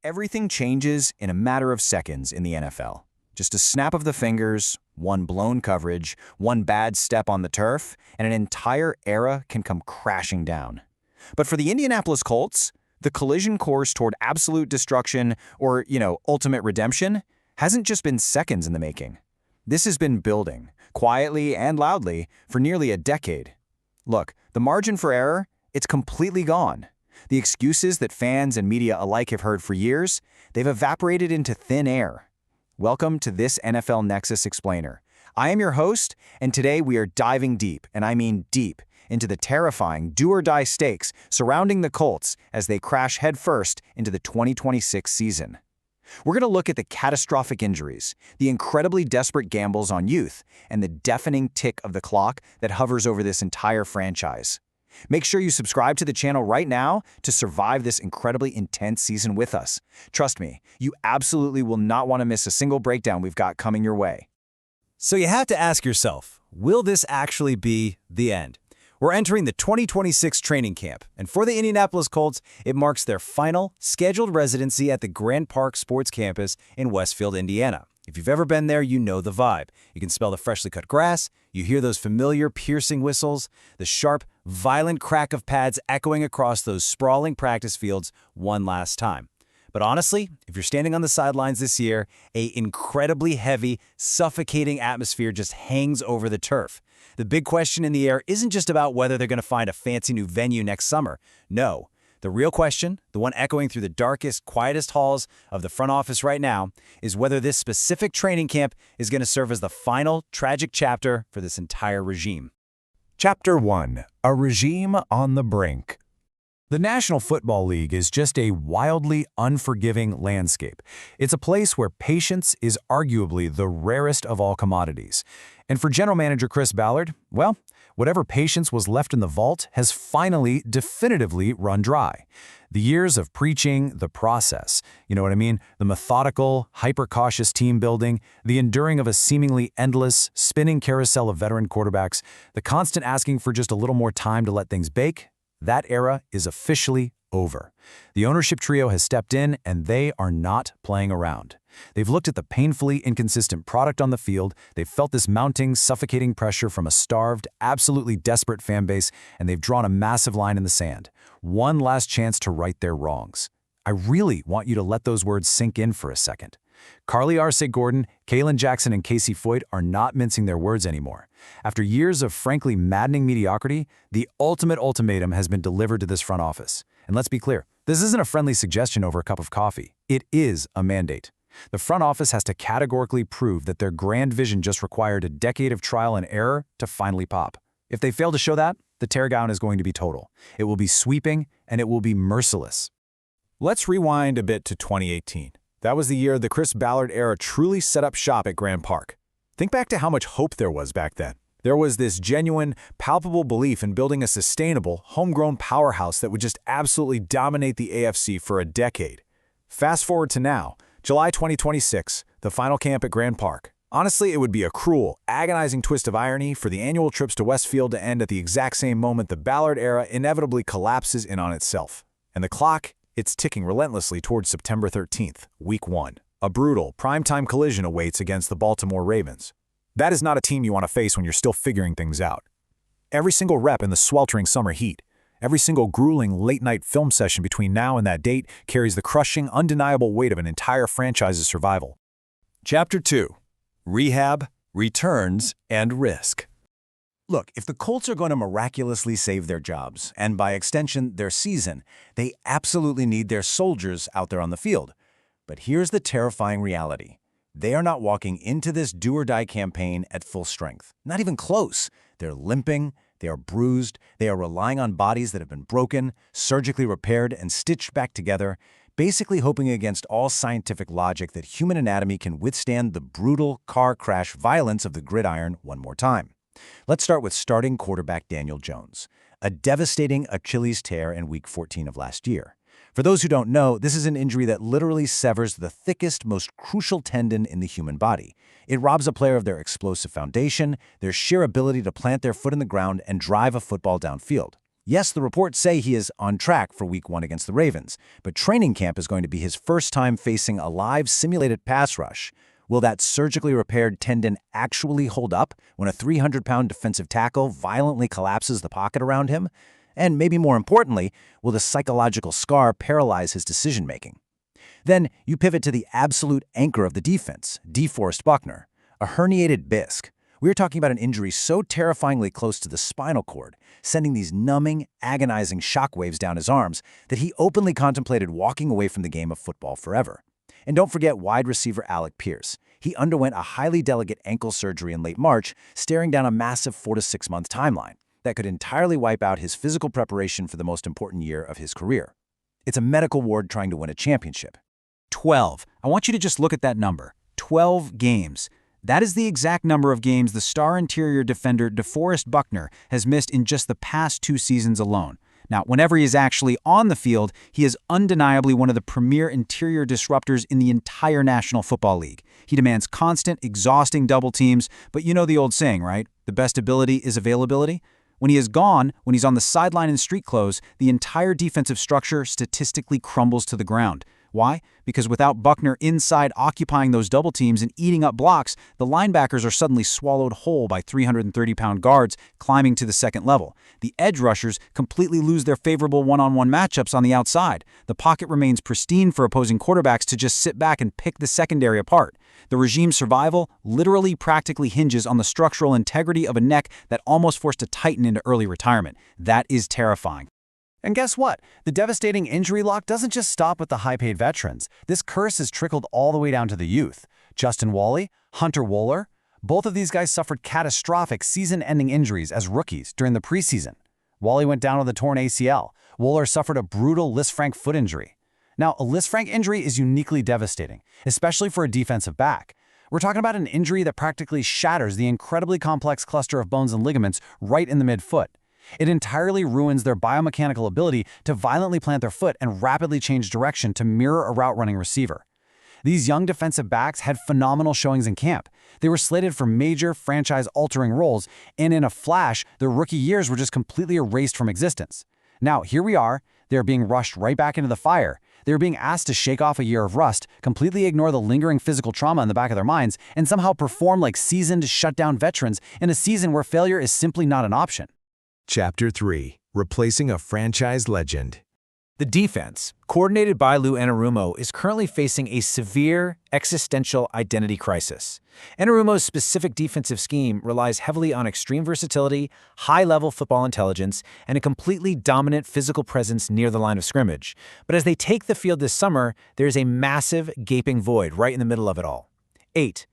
Everything changes in a matter of seconds in the NFL. Just a snap of the fingers, one blown coverage, one bad step on the turf, and an entire era can come crashing down. But for the Indianapolis Colts, the collision course toward absolute destruction or, ultimate redemption hasn't just been seconds in the making. This has been building, quietly and loudly, for nearly a decade. Look, the margin for error, it's completely gone. The excuses that fans and media alike have heard for years, they've evaporated into thin air. Welcome to this NFL Nexus Explainer. I am your host, and today we are diving deep, and I mean deep, into the terrifying do-or-die stakes surrounding the Colts as they crash headfirst into the 2026 season. We're going to look at the catastrophic injuries, the incredibly desperate gambles on youth, and the deafening tick of the clock that hovers over this entire franchise. Make sure you subscribe to the channel right now to survive this incredibly intense season with us. Trust me, you absolutely will not want to miss a single breakdown we've got coming your way. So you have to ask yourself, will this actually be the end? We're entering the 2026 training camp, and for the Indianapolis Colts, it marks their final scheduled residency at the Grand Park Sports Campus in Westfield, Indiana. If you've ever been there, you know the vibe. You can smell the freshly cut grass, you hear those familiar piercing whistles, the sharp, violent crack of pads echoing across those sprawling practice fields one last time. But honestly, if you're standing on the sidelines this year, an incredibly heavy, suffocating atmosphere just hangs over the turf. The big question in the air isn't just about whether they're going to find a fancy new venue next summer. No. The real question, the one echoing through the darkest, quietest halls of the front office right now, is whether this specific training camp is going to serve as the final, tragic chapter for this entire regime. Chapter 1. A Regime on the Brink. The National Football League is just a wildly unforgiving landscape. It's a place where patience is arguably the rarest of all commodities. And for General Manager Chris Ballard, well, whatever patience was left in the vault has finally definitively run dry. The years of preaching the process, you know what I mean? The methodical, hyper-cautious team building, the enduring of a seemingly endless, spinning carousel of veteran quarterbacks, the constant asking for just a little more time to let things bake, that era is officially over. The ownership trio has stepped in, and they are not playing around. They've looked at the painfully inconsistent product on the field, they've felt this mounting, suffocating pressure from a starved, absolutely desperate fan base, and they've drawn a massive line in the sand. One last chance to right their wrongs. I really want you to let those words sink in for a second. Carly Arce-Gordon, Kalen Jackson, and Casey Foyt are not mincing their words anymore. After years of frankly maddening mediocrity, the ultimate ultimatum has been delivered to this front office. And let's be clear, this isn't a friendly suggestion over a cup of coffee. It is a mandate. The front office has to categorically prove that their grand vision just required a decade of trial and error to finally pop. If they fail to show that, the teardown is going to be total. It will be sweeping, and it will be merciless. Let's rewind a bit to 2018. That was the year the Chris Ballard era truly set up shop at Grand Park. Think back to how much hope there was back then. There was this genuine, palpable belief in building a sustainable, homegrown powerhouse that would just absolutely dominate the AFC for a decade. Fast forward to now, July 2026, the final camp at Grand Park. Honestly, it would be a cruel, agonizing twist of irony for the annual trips to Westfield to end at the exact same moment the Ballard era inevitably collapses in on itself. And the clock, it's ticking relentlessly towards September 13th, Week 1. A brutal, primetime collision awaits against the Baltimore Ravens. That is not a team you want to face when you're still figuring things out. Every single rep in the sweltering summer heat, every single grueling late-night film session between now and that date carries the crushing, undeniable weight of an entire franchise's survival. Chapter 2. Rehab, Returns, and Risk. Look, if the Colts are going to miraculously save their jobs, and by extension, their season, they absolutely need their soldiers out there on the field. But here's the terrifying reality. They are not walking into this do-or-die campaign at full strength. Not even close. They're limping, they are bruised, they are relying on bodies that have been broken, surgically repaired, and stitched back together, basically hoping against all scientific logic that human anatomy can withstand the brutal car crash violence of the gridiron one more time. Let's start with starting quarterback Daniel Jones, a devastating Achilles tear in Week 14 of last year. For those who don't know, this is an injury that literally severs the thickest, most crucial tendon in the human body. It robs a player of their explosive foundation, their sheer ability to plant their foot in the ground and drive a football downfield. Yes, the reports say he is on track for Week 1 against the Ravens, but training camp is going to be his first time facing a live simulated pass rush. Will that surgically repaired tendon actually hold up when a 300-pound defensive tackle violently collapses the pocket around him? And maybe more importantly, will the psychological scar paralyze his decision-making? Then you pivot to the absolute anchor of the defense, DeForest Buckner, a herniated disc. We're talking about an injury so terrifyingly close to the spinal cord, sending these numbing, agonizing shockwaves down his arms that he openly contemplated walking away from the game of football forever. And don't forget wide receiver Alec Pierce. He underwent a highly delicate ankle surgery in late March, staring down a massive 4 to 6 month timeline that could entirely wipe out his physical preparation for the most important year of his career. It's a medical ward trying to win a championship. 12. I want you to just look at that number. 12 games. That is the exact number of games the star interior defender DeForest Buckner has missed in just the past 2 seasons alone. Now, whenever he is actually on the field, he is undeniably one of the premier interior disruptors in the entire National Football League. He demands constant, exhausting double teams, but you know the old saying, right? The best ability is availability. When he is gone, when he's on the sideline in street clothes, the entire defensive structure statistically crumbles to the ground. Why? Because without Buckner inside occupying those double teams and eating up blocks, the linebackers are suddenly swallowed whole by 330-pound guards climbing to the second level. The edge rushers completely lose their favorable one-on-one matchups on the outside. The pocket remains pristine for opposing quarterbacks to just sit back and pick the secondary apart. The regime's survival literally practically hinges on the structural integrity of a neck that almost forced to tighten into early retirement. That is terrifying. And guess what? The devastating injury lock doesn't just stop with the high-paid veterans. This curse has trickled all the way down to the youth. Justin Wally, Hunter Wohler, both of these guys suffered catastrophic season-ending injuries as rookies during the preseason. Wally went down with a torn ACL. Wohler suffered a brutal Lisfranc foot injury. Now, a Lisfranc injury is uniquely devastating, especially for a defensive back. We're talking about an injury that practically shatters the incredibly complex cluster of bones and ligaments right in the midfoot. It entirely ruins their biomechanical ability to violently plant their foot and rapidly change direction to mirror a route-running receiver. These young defensive backs had phenomenal showings in camp. They were slated for major franchise-altering roles, and in a flash, their rookie years were just completely erased from existence. Now, here we are. They're being rushed right back into the fire. They're being asked to shake off a year of rust, completely ignore the lingering physical trauma in the back of their minds, and somehow perform like seasoned, shut-down veterans in a season where failure is simply not an option. Chapter 3. Replacing a franchise legend. The defense, coordinated by Lou Anarumo, is currently facing a severe existential identity crisis. Anarumo's specific defensive scheme relies heavily on extreme versatility, high-level football intelligence, and a completely dominant physical presence near the line of scrimmage. But as they take the field this summer, there is a massive, gaping void right in the middle of it all. 8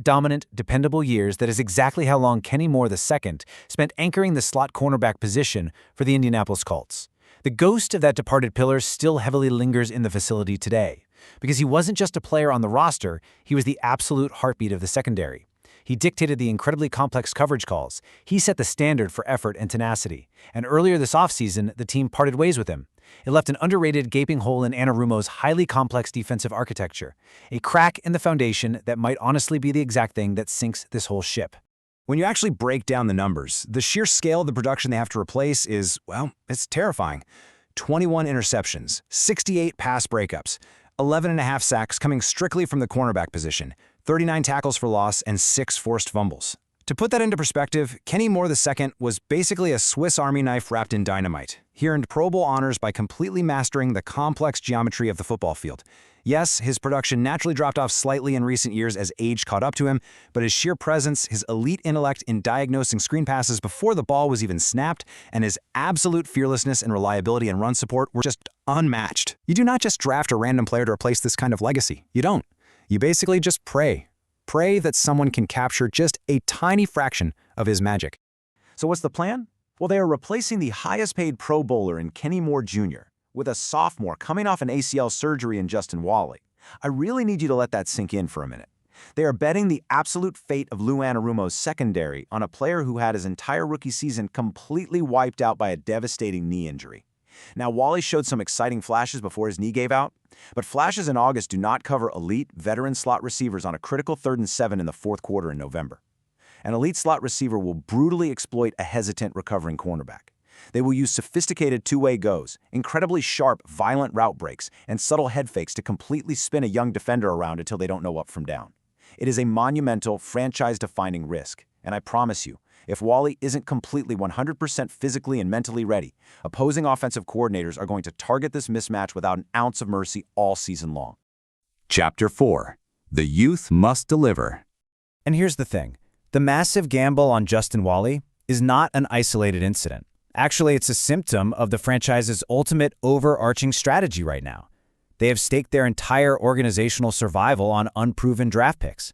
dominant, dependable years that is exactly how long Kenny Moore II spent anchoring the slot cornerback position for the Indianapolis Colts. The ghost of that departed pillar still heavily lingers in the facility today, because he wasn't just a player on the roster, he was the absolute heartbeat of the secondary. He dictated the incredibly complex coverage calls. He set the standard for effort and tenacity. And earlier this offseason, the team parted ways with him. It left an underrated gaping hole in Anarumo's highly complex defensive architecture, a crack in the foundation that might honestly be the exact thing that sinks this whole ship. When you actually break down the numbers, the sheer scale of the production they have to replace is, well, it's terrifying. 21 interceptions, 68 pass breakups, 11.5 sacks coming strictly from the cornerback position, 39 tackles for loss, and 6 forced fumbles. To put that into perspective, Kenny Moore II was basically a Swiss Army knife wrapped in dynamite. He earned Pro Bowl honors by completely mastering the complex geometry of the football field. Yes, his production naturally dropped off slightly in recent years as age caught up to him, but his sheer presence, his elite intellect in diagnosing screen passes before the ball was even snapped, and his absolute fearlessness and reliability in run support were just unmatched. You do not just draft a random player to replace this kind of legacy. You don't. You basically just pray. Pray that someone can capture just a tiny fraction of his magic. So what's the plan? Well, they are replacing the highest-paid Pro Bowler in Kenny Moore Jr. with a sophomore coming off an ACL surgery in Justin Wally. I really need you to let that sink in for a minute. They are betting the absolute fate of Lou Anarumo's secondary on a player who had his entire rookie season completely wiped out by a devastating knee injury. Now, Wally showed some exciting flashes before his knee gave out, but flashes in August do not cover elite, veteran slot receivers on a critical 3rd and 7 in the 4th quarter in November. An elite slot receiver will brutally exploit a hesitant, recovering cornerback. They will use sophisticated two-way goes, incredibly sharp, violent route breaks, and subtle head fakes to completely spin a young defender around until they don't know up from down. It is a monumental, franchise-defining risk, and I promise you, if Wally isn't completely 100% physically and mentally ready, opposing offensive coordinators are going to target this mismatch without an ounce of mercy all season long. Chapter 4. The Youth Must Deliver. And here's the thing. The massive gamble on Justin Wally is not an isolated incident. Actually, it's a symptom of the franchise's ultimate overarching strategy right now. They have staked their entire organizational survival on unproven draft picks.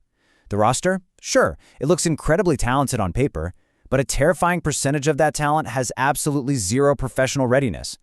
The roster? Sure, it looks incredibly talented on paper, but a terrifying percentage of that talent has absolutely zero professional readiness.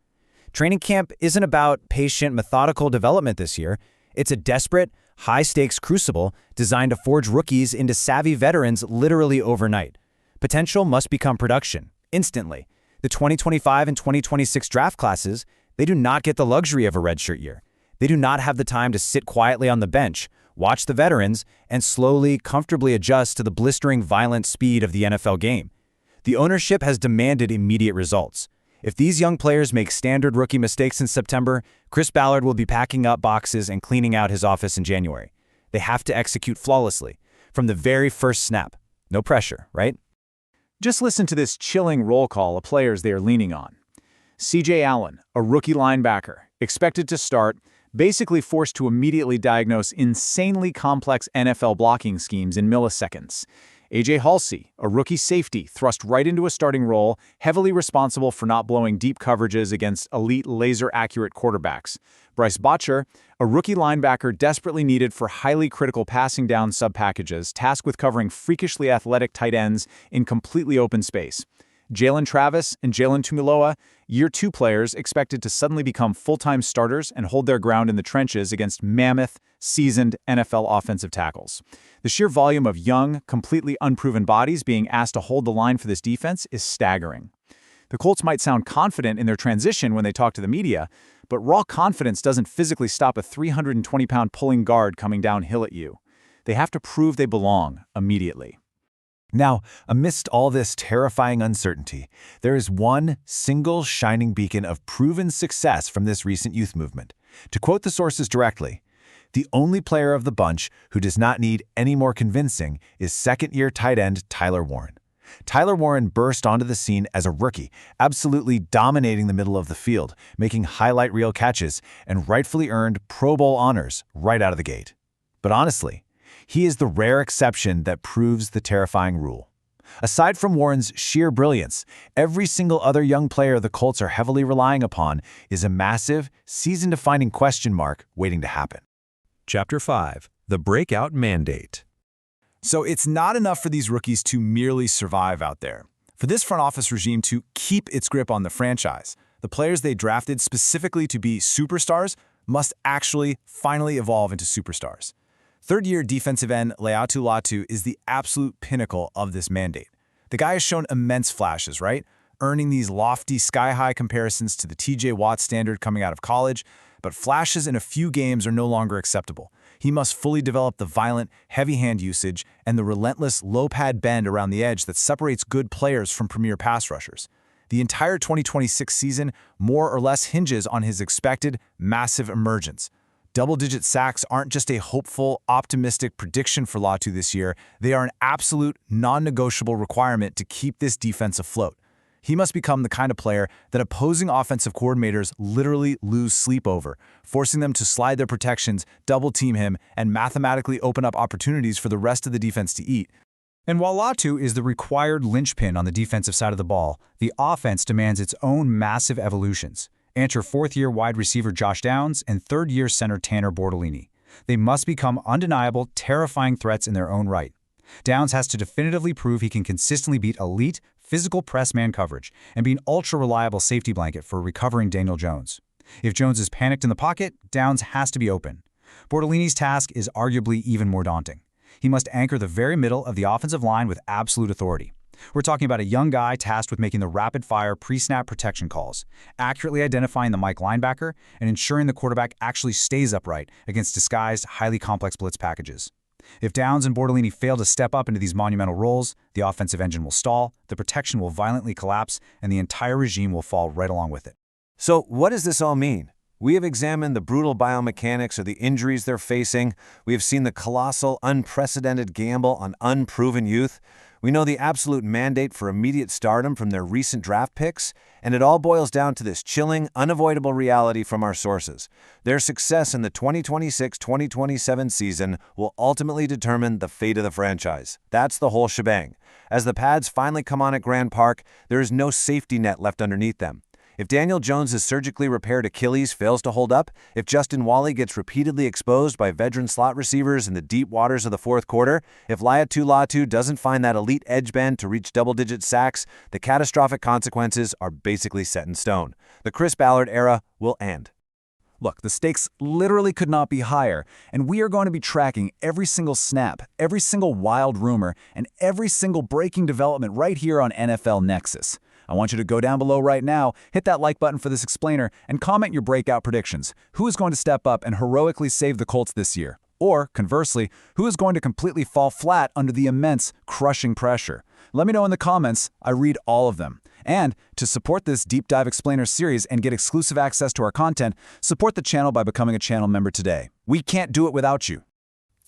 Training camp isn't about patient, methodical development this year. It's a desperate, high-stakes crucible designed to forge rookies into savvy veterans literally overnight. Potential must become production, instantly. The 2025 and 2026 draft classes, they do not get the luxury of a redshirt year. They do not have the time to sit quietly on the bench, watch the veterans, and slowly, comfortably adjust to the blistering, violent speed of the NFL game. The ownership has demanded immediate results. If these young players make standard rookie mistakes in September, Chris Ballard will be packing up boxes and cleaning out his office in January. They have to execute flawlessly, from the very first snap. No pressure, right? Just listen to this chilling roll call of players they are leaning on. C.J. Allen, a rookie linebacker, expected to start, basically forced to immediately diagnose insanely complex NFL blocking schemes in milliseconds. A.J. Halsey, a rookie safety, thrust right into a starting role, heavily responsible for not blowing deep coverages against elite laser-accurate quarterbacks. Bryce Botcher, a rookie linebacker desperately needed for highly critical passing down sub-packages, tasked with covering freakishly athletic tight ends in completely open space. Jalen Travis and Jalen Tumiloa, Year 2 players expected to suddenly become full-time starters and hold their ground in the trenches against mammoth, seasoned NFL offensive tackles. The sheer volume of young, completely unproven bodies being asked to hold the line for this defense is staggering. The Colts might sound confident in their transition when they talk to the media, but raw confidence doesn't physically stop a 320-pound pulling guard coming downhill at you. They have to prove they belong immediately. Now, amidst all this terrifying uncertainty, there is one single shining beacon of proven success from this recent youth movement. To quote the sources directly, the only player of the bunch who does not need any more convincing is second-year tight end Tyler Warren. Tyler Warren burst onto the scene as a rookie, absolutely dominating the middle of the field, making highlight reel catches, and rightfully earned Pro Bowl honors right out of the gate. But honestly, he is the rare exception that proves the terrifying rule. Aside from Warren's sheer brilliance, every single other young player the Colts are heavily relying upon is a massive, season-defining question mark waiting to happen. Chapter 5. The Breakout Mandate. So it's not enough for these rookies to merely survive out there. For this front office regime to keep its grip on the franchise, the players they drafted specifically to be superstars must actually finally evolve into superstars. Third-year defensive end Laiatu Latu is the absolute pinnacle of this mandate. The guy has shown immense flashes, right? Earning these lofty, sky-high comparisons to the T.J. Watt standard coming out of college, but flashes in a few games are no longer acceptable. He must fully develop the violent, heavy hand usage and the relentless low-pad bend around the edge that separates good players from premier pass rushers. The entire 2026 season more or less hinges on his expected massive emergence. Double-digit sacks aren't just a hopeful, optimistic prediction for Latu this year. They are an absolute, non-negotiable requirement to keep this defense afloat. He must become the kind of player that opposing offensive coordinators literally lose sleep over, forcing them to slide their protections, double-team him, and mathematically open up opportunities for the rest of the defense to eat. And while Latu is the required linchpin on the defensive side of the ball, the offense demands its own massive evolutions. Enter fourth-year wide receiver Josh Downs and third-year center Tanner Bortolini. They must become undeniable, terrifying threats in their own right. Downs has to definitively prove he can consistently beat elite, physical press man coverage and be an ultra-reliable safety blanket for recovering Daniel Jones. If Jones is panicked in the pocket, Downs has to be open. Bortolini's task is arguably even more daunting. He must anchor the very middle of the offensive line with absolute authority. We're talking about a young guy tasked with making the rapid-fire pre-snap protection calls, accurately identifying the Mike linebacker, and ensuring the quarterback actually stays upright against disguised, highly complex blitz packages. If Downs and Bortolini fail to step up into these monumental roles, the offensive engine will stall, the protection will violently collapse, and the entire regime will fall right along with it. So what does this all mean? We have examined the brutal biomechanics or the injuries they're facing. We have seen the colossal, unprecedented gamble on unproven youth. We know the absolute mandate for immediate stardom from their recent draft picks, and it all boils down to this chilling, unavoidable reality from our sources. Their success in the 2026-2027 season will ultimately determine the fate of the franchise. That's the whole shebang. As the pads finally come on at Grand Park, there is no safety net left underneath them. If Daniel Jones' surgically repaired Achilles fails to hold up, if Justin Wally gets repeatedly exposed by veteran slot receivers in the deep waters of the fourth quarter, if Laiatu Latu doesn't find that elite edge bend to reach double-digit sacks, the catastrophic consequences are basically set in stone. The Chris Ballard era will end. Look, the stakes literally could not be higher, and we are going to be tracking every single snap, every single wild rumor, and every single breaking development right here on NFL Nexus. I want you to go down below right now, hit that like button for this explainer, and comment your breakout predictions. Who is going to step up and heroically save the Colts this year? Or, conversely, who is going to completely fall flat under the immense, crushing pressure? Let me know in the comments. I read all of them. And to support this Deep Dive Explainer series and get exclusive access to our content, support the channel by becoming a channel member today. We can't do it without you.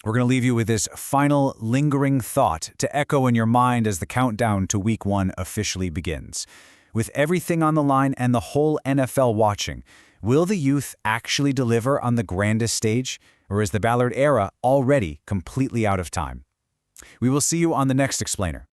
We're going to leave you with this final, lingering thought to echo in your mind as the countdown to Week 1 officially begins. With everything on the line and the whole NFL watching, will the youth actually deliver on the grandest stage, or is the Ballard era already completely out of time? We will see you on the next Explainer.